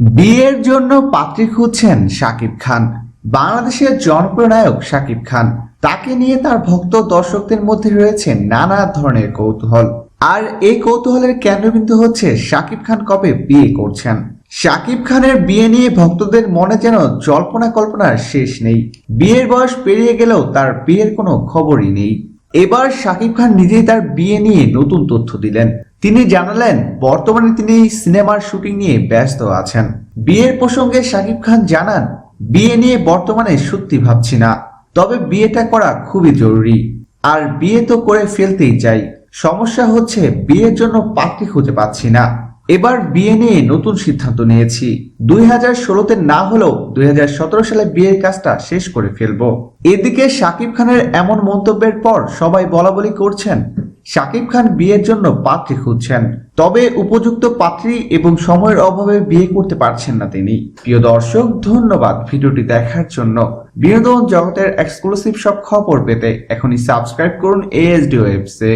বিয়ের জন্য পাত্রী খুঁজছেন শাকিব খান। বাংলাদেশের জনপ্রিয় নায়ক শাকিব খান, তাকে নিয়ে তার ভক্ত দর্শকদের মধ্যে রয়েছে নানা ধরনের কৌতূহল। আর এই কৌতূহলের কেন্দ্রবিন্দু হচ্ছে শাকিব খান কবে বিয়ে করছেন। শাকিব খানের বিয়ে নিয়ে ভক্তদের মনে যেন জল্পনা কল্পনার শেষ নেই। বিয়ের বয়স পেরিয়ে গেলেও তার বিয়ের কোনো খবরই নেই। এবার শাকিব খান নিজেই তার বিয়ে নিয়ে নতুন তথ্য দিলেন। তিনি জানালেন বর্তমানে তিনি সিনেমার শুটিং নিয়ে ব্যস্ত আছেন। বিয়ের প্রসঙ্গে শাকিব খান জানান, বিয়ে নিয়ে বর্তমানে সত্যি ভাবছি না, তবে বিয়েটা করা খুবই জরুরি। আর বিয়ে তো করে ফেলতেই চাই, সমস্যা হচ্ছে বিয়ের জন্য পাত্রী খুঁজে পাচ্ছি না। এবার বিয়ে নিয়ে নতুন সিদ্ধান্ত নিয়েছি, 2016-তে না হলেও 2017 সালে বিয়ের কাজটা শেষ করে ফেলবো। এদিকে শাকিব খানের এমন মন্তব্যের পর সবাই বলাবলি করছেন শাকিব খান বিয়ের জন্য পাত্রী খুঁজছেন, তবে উপযুক্ত পাত্রী এবং সময়ের অভাবে বিয়ে করতে পারছেন না তিনি। প্রিয় দর্শক, ধন্যবাদ ভিডিওটি দেখার জন্য। বিনোদন জগতের এক্সক্লুসিভ সব খবর পেতে এখনই সাবস্ক্রাইব করুন ASD ওয়েবসে।